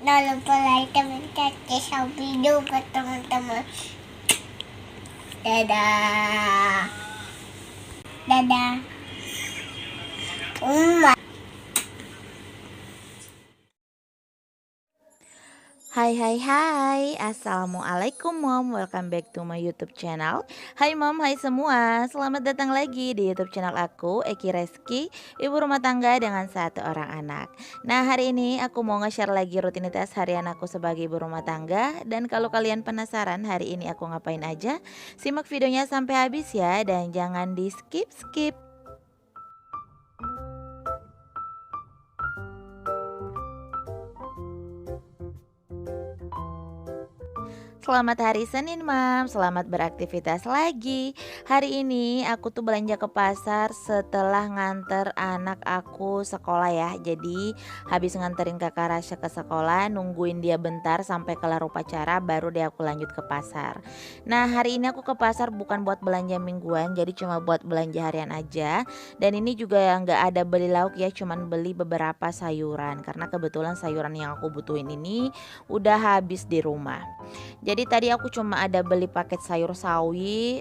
Jangan lupa like dan share video buat teman-teman. Dadah. Dadah. Hai hai hai, Assalamualaikum mom, welcome back to my YouTube channel. Hai mom, hai semua, selamat datang lagi di YouTube channel aku, Eki Reski, ibu rumah tangga dengan satu orang anak. Nah hari ini aku mau nge-share lagi rutinitas harian aku sebagai ibu rumah tangga. Dan kalau kalian penasaran hari ini aku ngapain aja, simak videonya sampai habis ya, dan jangan di skip-skip. Selamat hari Senin mam, selamat beraktivitas lagi. Hari ini aku tuh belanja ke pasar setelah nganter anak aku sekolah ya. Jadi habis nganterin kakak Rasya ke sekolah, nungguin dia bentar sampai kelar upacara, baru deh aku lanjut ke pasar. Nah hari ini aku ke pasar bukan buat belanja mingguan, jadi cuma buat belanja harian aja. Dan ini juga nggak ada beli lauk ya, cuman beli beberapa sayuran. Karena kebetulan sayuran yang aku butuhin ini udah habis di rumah. Jadi tadi aku cuma ada beli paket sayur sawi,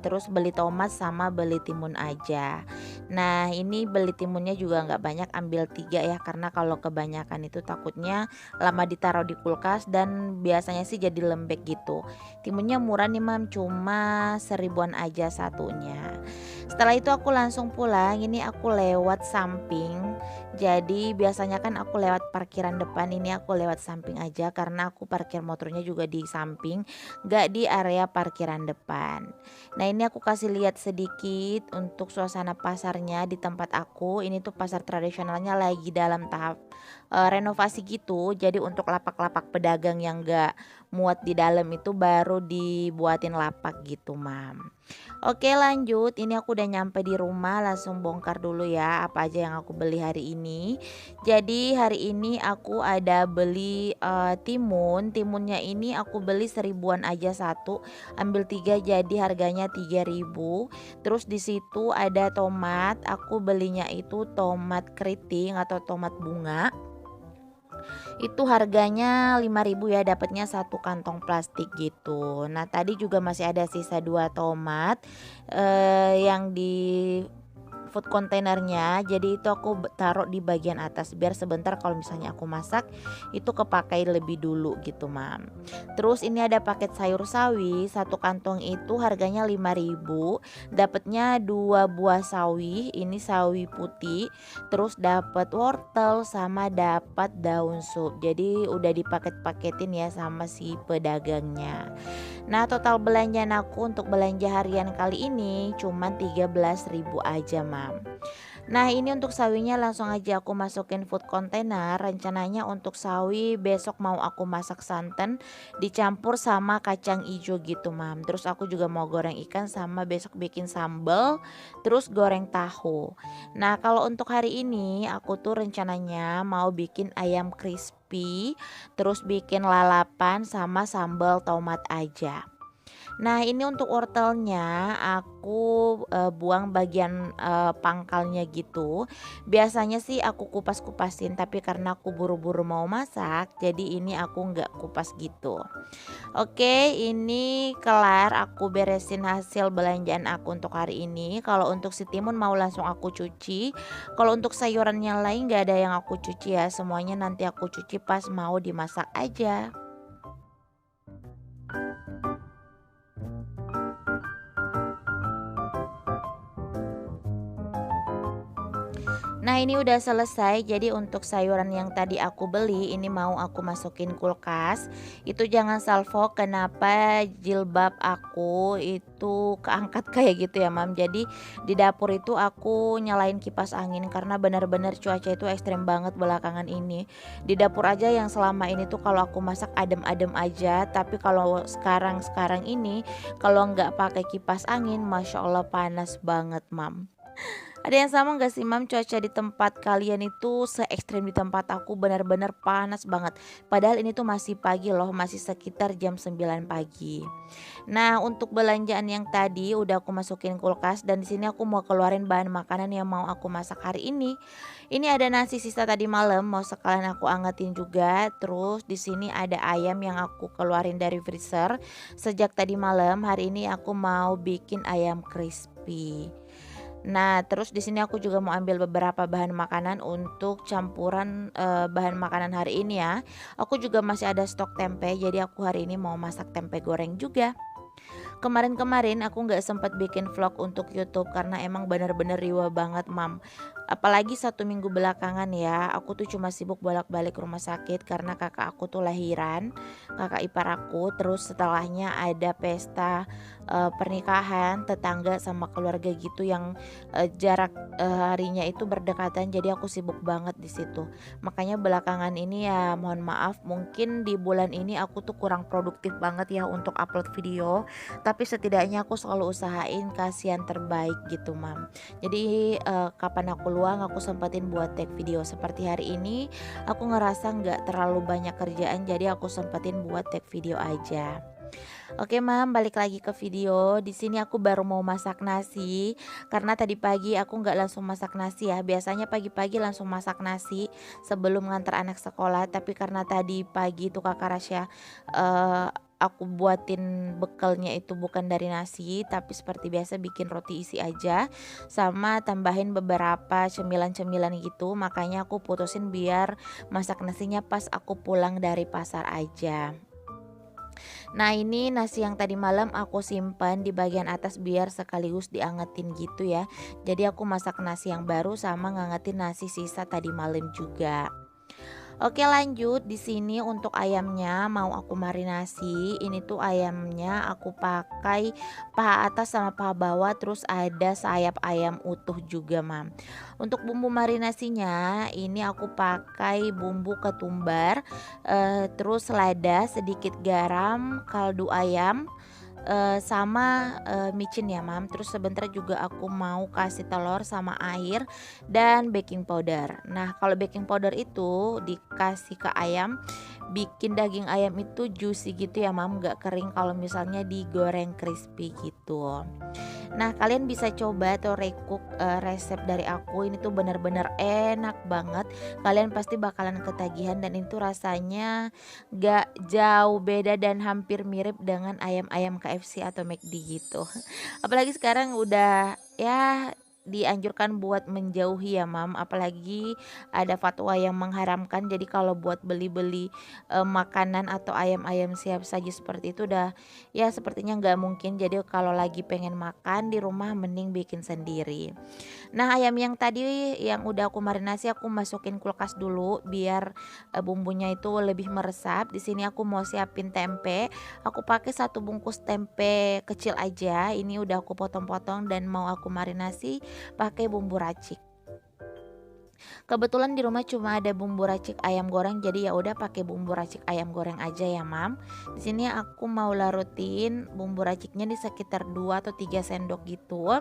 terus beli tomat sama beli timun aja. Nah ini beli timunnya juga nggak banyak, ambil 3 ya, karena kalau kebanyakan itu takutnya lama ditaruh di kulkas dan biasanya sih jadi lembek gitu. Timunnya murah nih mam, cuma 1000-an aja satunya. Setelah itu aku langsung pulang, ini aku lewat samping. Jadi biasanya kan aku lewat parkiran depan, ini aku lewat samping aja karena aku parkir motornya juga di samping, gak di area parkiran depan. Nah ini aku kasih lihat sedikit untuk suasana pasarnya di tempat aku. Ini tuh pasar tradisionalnya lagi dalam tahap renovasi gitu. Jadi untuk lapak-lapak pedagang yang gak muat di dalam itu baru dibuatin lapak gitu mam. Oke lanjut, ini aku udah nyampe di rumah, langsung bongkar dulu ya apa aja yang aku beli hari ini. Jadi hari ini aku ada beli timunnya ini aku beli 1000-an aja satu, ambil 3 jadi harganya 3000. Terus di situ ada tomat, aku belinya itu tomat keriting atau tomat bunga. Itu harganya 5.000 ya, dapatnya satu kantong plastik gitu. Nah tadi juga masih ada sisa 2 tomat yang di food containernya, jadi itu aku taruh di bagian atas biar sebentar kalau misalnya aku masak itu kepakai lebih dulu gitu mam. Terus ini ada paket sayur sawi, satu kantong itu harganya 5.000, dapatnya 2 buah sawi, ini sawi putih, terus dapat wortel sama dapat daun sup. Jadi udah dipaket-paketin ya sama si pedagangnya. Nah total belanjaan aku untuk belanja harian kali ini cuman 13.000 aja mam. Nah ini untuk sawinya langsung aja aku masukin food container. Rencananya untuk sawi besok mau aku masak santan dicampur sama kacang ijo gitu mam. Terus aku juga mau goreng ikan sama besok bikin sambal, terus goreng tahu. Nah kalau untuk hari ini aku tuh rencananya mau bikin ayam crispy, terus bikin lalapan sama sambal tomat aja. Nah ini untuk wortelnya aku buang bagian pangkalnya gitu. Biasanya sih aku kupas-kupasin, tapi karena aku buru-buru mau masak jadi ini aku nggak kupas gitu. Oke ini kelar aku beresin hasil belanjaan aku untuk hari ini. Kalau untuk si timun mau langsung aku cuci. Kalau untuk sayuran yang lain nggak ada yang aku cuci ya, semuanya nanti aku cuci pas mau dimasak aja. Nah ini udah selesai, jadi untuk sayuran yang tadi aku beli ini mau aku masukin kulkas. Itu jangan salvo, kenapa jilbab aku itu keangkat kayak gitu ya mam. Jadi di dapur itu aku nyalain kipas angin karena benar-benar cuaca itu ekstrem banget belakangan ini. Di dapur aja yang selama ini tuh kalau aku masak adem-adem aja, tapi kalau sekarang ini kalau nggak pakai kipas angin, masya Allah panas banget mam. Ada yang sama nggak sih Mam, cuaca di tempat kalian itu se ekstrim di tempat aku, benar-benar panas banget. Padahal ini tuh masih pagi loh, masih sekitar jam 9 pagi. Nah, untuk belanjaan yang tadi udah aku masukin kulkas dan di sini aku mau keluarin bahan makanan yang mau aku masak hari ini. Ini ada nasi sisa tadi malam, mau sekalian aku angetin juga. Terus di sini ada ayam yang aku keluarin dari freezer sejak tadi malam. Hari ini aku mau bikin ayam crispy. Nah, terus di sini aku juga mau ambil beberapa bahan makanan untuk campuran bahan makanan hari ini ya. Aku juga masih ada stok tempe, jadi aku hari ini mau masak tempe goreng juga. Kemarin-kemarin aku nggak sempat bikin vlog untuk YouTube karena emang bener-bener riwa banget Mam. Apalagi 1 minggu belakangan ya, aku tuh cuma sibuk bolak-balik rumah sakit karena kakak aku tuh lahiran, kakak ipar aku. Terus setelahnya ada pesta pernikahan tetangga sama keluarga gitu yang jarak harinya itu berdekatan. Jadi aku sibuk banget di situ. Makanya belakangan ini ya mohon maaf, mungkin di bulan ini aku tuh kurang produktif banget ya untuk upload video. Tapi setidaknya aku selalu usahain kasih yang terbaik gitu Mam. Jadi kapan aku luang aku sempetin buat take video. Seperti hari ini aku ngerasa nggak terlalu banyak kerjaan, jadi aku sempetin buat take video aja. Oke Mam, balik lagi ke video. Di sini aku baru mau masak nasi karena tadi pagi aku nggak langsung masak nasi ya. Biasanya pagi-pagi langsung masak nasi sebelum ngantar anak sekolah. Tapi karena tadi pagi itu Kakak Rasya aku buatin bekalnya itu bukan dari nasi, tapi seperti biasa bikin roti isi aja sama tambahin beberapa cemilan-cemilan gitu. Makanya aku putusin biar masak nasinya pas aku pulang dari pasar aja. Nah, ini nasi yang tadi malam aku simpan di bagian atas biar sekaligus diangetin gitu ya. Jadi aku masak nasi yang baru sama ngangetin nasi sisa tadi malam juga. Oke lanjut, di sini untuk ayamnya mau aku marinasi. Ini tuh ayamnya aku pakai paha atas sama paha bawah, terus ada sayap ayam utuh juga Mam. Untuk bumbu marinasinya ini aku pakai bumbu ketumbar, terus lada, sedikit garam, kaldu ayam, sama micin ya Mam. Terus sebentar juga aku mau kasih telur sama air dan baking powder. Nah, kalau baking powder itu dikasih ke ayam bikin daging ayam itu juicy gitu ya Mam, gak kering kalau misalnya digoreng crispy gitu. Nah, kalian bisa coba atau recook resep dari aku. Ini tuh bener-bener enak banget. Kalian pasti bakalan ketagihan dan itu rasanya gak jauh beda dan hampir mirip dengan ayam-ayam KFC atau McD gitu. Apalagi sekarang udah ya dianjurkan buat menjauhi ya Mam, apalagi ada fatwa yang mengharamkan. Jadi kalau buat beli-beli makanan atau ayam-ayam siap saji seperti itu udah ya sepertinya nggak mungkin. Jadi kalau lagi pengen makan di rumah mending bikin sendiri. Nah, ayam yang tadi yang udah aku marinasi aku masukin kulkas dulu biar bumbunya itu lebih meresap. Di sini aku mau siapin tempe. Aku pakai 1 bungkus tempe kecil aja. Ini udah aku potong-potong dan mau aku marinasi pakai bumbu racik. Kebetulan di rumah cuma ada bumbu racik ayam goreng, jadi ya udah pakai bumbu racik ayam goreng aja ya Mam. Di sini aku mau larutin bumbu raciknya di sekitar 2 atau 3 sendok gitu.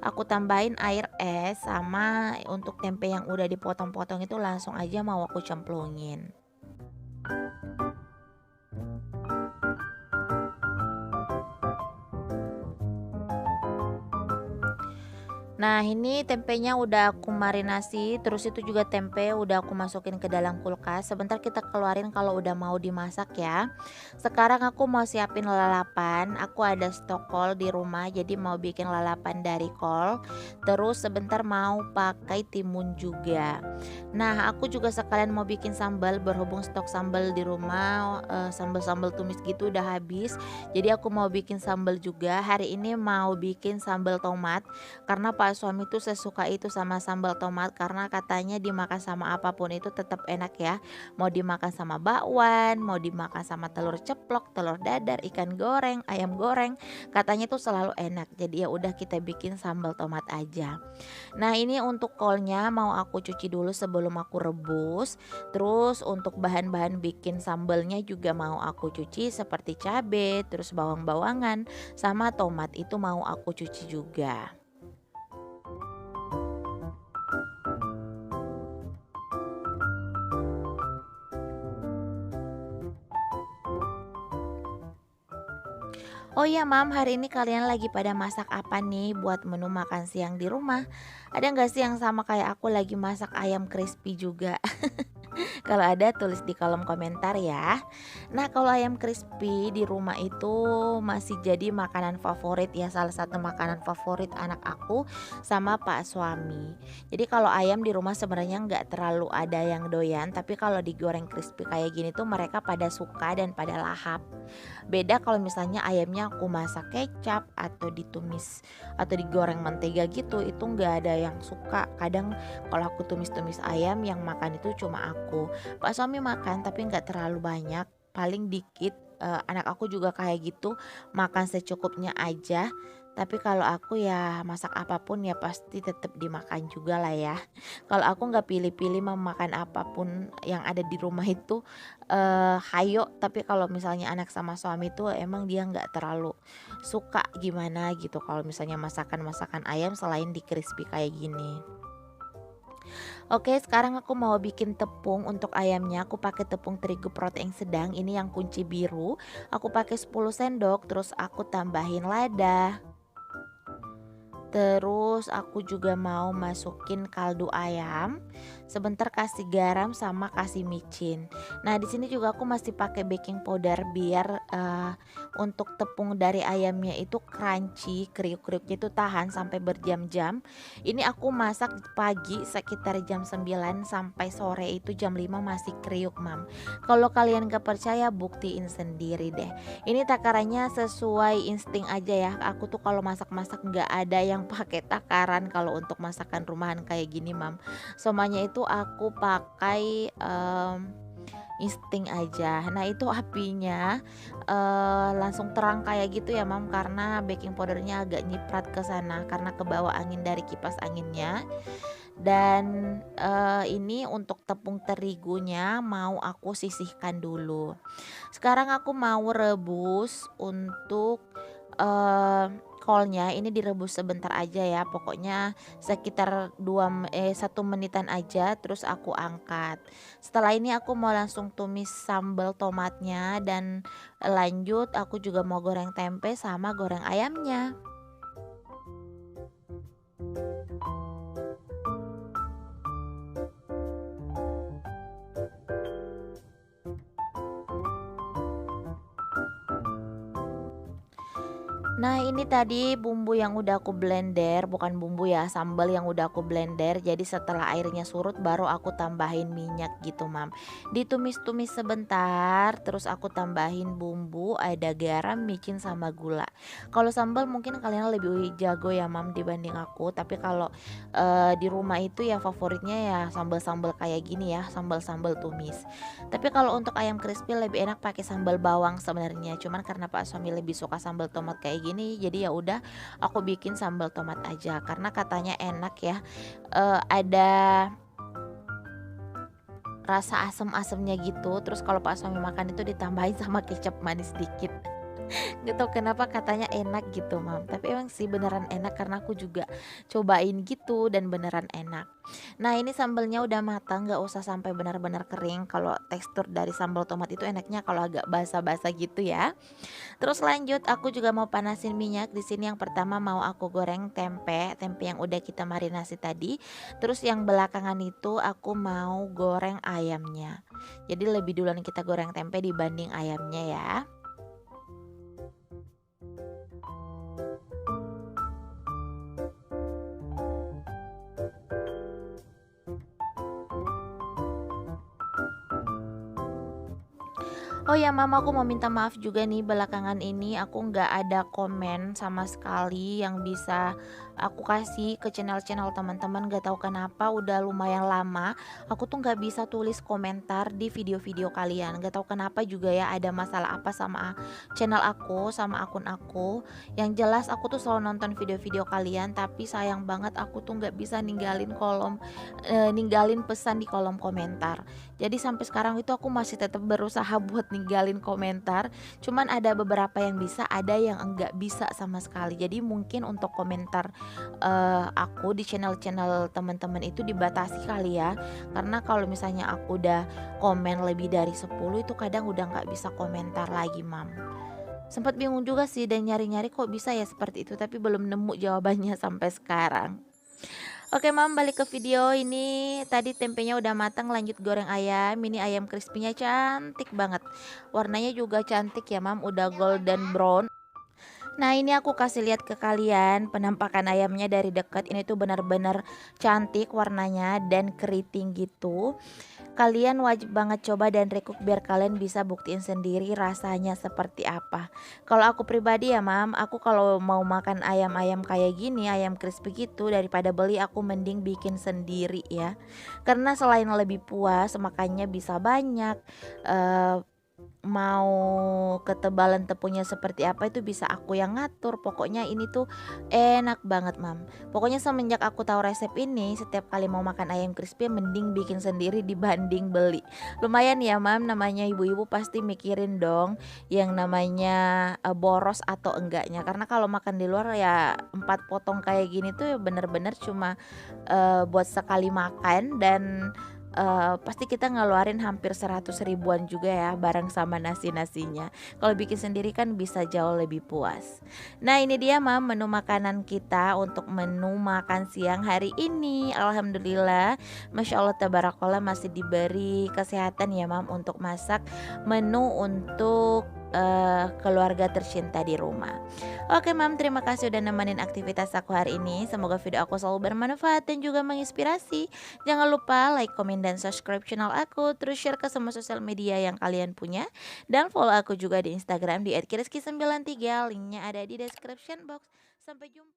Aku tambahin air es sama untuk tempe yang udah dipotong-potong itu langsung aja mau aku cemplungin. Nah, ini tempenya udah aku marinasi, terus itu juga tempe udah aku masukin ke dalam kulkas. Sebentar kita keluarin kalau udah mau dimasak ya. Sekarang aku mau siapin lalapan. Aku ada stok kol di rumah, jadi mau bikin lalapan dari kol. Terus sebentar mau pakai timun juga. Nah, aku juga sekalian mau bikin sambal berhubung stok sambal di rumah, sambal-sambal tumis gitu udah habis. Jadi aku mau bikin sambal juga. Hari ini mau bikin sambal tomat karena Pak suami tuh sesuka itu sama sambal tomat karena katanya dimakan sama apapun itu tetap enak ya. Mau dimakan sama bakwan, mau dimakan sama telur ceplok, telur dadar, ikan goreng, ayam goreng, katanya tuh selalu enak. Jadi ya udah kita bikin sambal tomat aja. Nah, ini untuk kolnya mau aku cuci dulu sebelum aku rebus. Terus untuk bahan-bahan bikin sambalnya juga mau aku cuci seperti cabai, terus bawang-bawangan sama tomat itu mau aku cuci juga. Oh iya Mam, hari ini kalian lagi pada masak apa nih buat menu makan siang di rumah? Ada nggak sih yang sama kayak aku lagi masak ayam crispy juga? Kalau ada tulis di kolom komentar ya. Nah, kalau ayam crispy di rumah itu masih jadi makanan favorit ya, salah satu makanan favorit anak aku sama pak suami. Jadi kalau ayam di rumah sebenarnya nggak terlalu ada yang doyan, tapi kalau digoreng crispy kayak gini tuh mereka pada suka dan pada lahap. Beda kalau misalnya ayamnya aku masak kecap atau ditumis atau digoreng mentega gitu, itu nggak ada yang suka. Kadang kalau aku tumis-tumis ayam yang makan itu cuma aku. Pak suami makan tapi nggak terlalu banyak, paling dikit. Anak aku juga kayak gitu, makan secukupnya aja. Tapi kalau aku ya masak apapun ya pasti tetap dimakan juga lah ya. Kalau aku nggak pilih-pilih mau makan apapun yang ada di rumah itu hayo. Tapi kalau misalnya anak sama suami itu emang dia nggak terlalu suka gimana gitu. Kalau misalnya masakan-masakan ayam selain di crispy kayak gini. Oke, sekarang aku mau bikin tepung untuk ayamnya. Aku pakai tepung terigu protein sedang. Ini yang kunci biru. Aku pakai 10 sendok, terus aku tambahin lada. Terus aku juga mau masukin kaldu ayam, sebentar kasih garam sama kasih micin. Nah, di sini juga aku masih pakai baking powder biar untuk tepung dari ayamnya itu crunchy, kriuk-kriuknya itu tahan sampai berjam-jam. Ini aku masak pagi sekitar jam 9 sampai sore itu jam 5 masih kriuk, Mam. Kalau kalian gak percaya buktiin sendiri deh. Ini takarannya sesuai insting aja ya. Aku tuh kalau masak-masak nggak ada yang pakai takaran kalau untuk masakan rumahan kayak gini, Mam. Semuanya itu aku pakai insting aja. Nah, itu apinya langsung terang kayak gitu ya, Mam, karena baking powdernya agak nyiprat ke sana karena kebawa angin dari kipas anginnya. Dan ini untuk tepung terigunya mau aku sisihkan dulu. Sekarang aku mau rebus untuk kolnya. Ini direbus sebentar aja ya. Pokoknya sekitar 1 menitan aja terus aku angkat. Setelah ini aku mau langsung tumis sambal tomatnya dan lanjut aku juga mau goreng tempe sama goreng ayamnya. Nah, ini tadi bumbu yang udah aku blender, bukan bumbu ya, sambal yang udah aku blender. Jadi setelah airnya surut baru aku tambahin minyak gitu, Mam. Ditumis-tumis sebentar, terus aku tambahin bumbu, ada garam, micin sama gula. Kalau sambal mungkin kalian lebih jago ya, Mam, dibanding aku. Tapi kalau di rumah itu ya favoritnya ya sambal-sambal kayak gini ya, sambal-sambal tumis. Tapi kalau untuk ayam crispy lebih enak pakai sambal bawang sebenarnya. Cuman karena Pak suami lebih suka sambal tomat kayak gini, jadi ya udah aku bikin sambal tomat aja karena katanya enak ya. Ada rasa asem-asemnya gitu. Terus kalau Pak suami makan itu ditambahin sama kecap manis dikit. Nggak tahu kenapa katanya enak gitu, Mam. Tapi emang sih beneran enak karena aku juga cobain gitu dan beneran enak. Nah, ini sambelnya udah matang, nggak usah sampai benar-benar kering. Kalau tekstur dari sambal tomat itu enaknya kalau agak basah-basah gitu ya. Terus lanjut aku juga mau panasin minyak. Di sini yang pertama mau aku goreng tempe, tempe yang udah kita marinasi tadi. Terus yang belakangan itu aku mau goreng ayamnya. Jadi lebih duluan kita goreng tempe dibanding ayamnya ya. Oh ya, Mama, aku mau minta maaf juga nih, belakangan ini aku nggak ada komen sama sekali yang bisa aku kasih ke channel-channel teman-teman. Gak tahu kenapa udah lumayan lama aku tuh nggak bisa tulis komentar di video-video kalian. Gak tahu kenapa juga ya, ada masalah apa sama channel aku, sama akun aku. Yang jelas aku tuh selalu nonton video-video kalian, tapi sayang banget aku tuh nggak bisa ninggalin pesan di kolom komentar. Jadi sampai sekarang itu aku masih tetap berusaha buat ninggalin komentar. Cuman ada beberapa yang bisa, ada yang enggak bisa sama sekali. Jadi mungkin untuk komentar aku di channel-channel teman-teman itu dibatasi kali ya. Karena kalau misalnya aku udah komen lebih dari 10 itu kadang udah nggak bisa komentar lagi, Mam. Sempat bingung juga sih dan nyari-nyari kok bisa ya seperti itu, tapi belum nemu jawabannya sampai sekarang. Oke Mam, balik ke video ini. Tadi tempenya udah matang, lanjut goreng ayam. Ini ayam crispy-nya cantik banget. Warnanya juga cantik ya Mam, udah golden brown. Nah, ini aku kasih lihat ke kalian penampakan ayamnya dari dekat. Ini tuh benar-benar cantik warnanya dan keriting gitu. Kalian wajib banget coba dan recook biar kalian bisa buktiin sendiri rasanya seperti apa. Kalau aku pribadi ya Mam, aku kalau mau makan ayam-ayam kayak gini, ayam crispy gitu daripada beli, aku mending bikin sendiri ya. Karena selain lebih puas, makannya bisa banyak. eh, Mau ketebalan tepungnya seperti apa itu bisa aku yang ngatur. Pokoknya ini tuh enak banget Mam. Pokoknya semenjak aku tahu resep ini, setiap kali mau makan ayam crispy mending bikin sendiri dibanding beli. Lumayan ya Mam, namanya ibu-ibu pasti mikirin dong yang namanya boros atau enggaknya. Karena kalau makan di luar ya 4 potong kayak gini tuh ya bener-bener cuma buat sekali makan. Dan pasti kita ngeluarin hampir 100 ribuan juga ya bareng sama nasi-nasinya. Kalau bikin sendiri kan bisa jauh lebih puas. Nah, ini dia Mam menu makanan kita untuk menu makan siang hari ini. Alhamdulillah, Masya Allah tabarakallah masih diberi kesehatan ya Mam untuk masak menu untuk keluarga tercinta di rumah. Oke Mam, terima kasih udah nemenin aktivitas aku hari ini. Semoga video aku selalu bermanfaat dan juga menginspirasi. Jangan lupa like, komen, dan subscribe channel aku. Terus share ke semua sosial media yang kalian punya. Dan follow aku juga di Instagram di @kiriski93. Linknya ada di description box. Sampai jumpa.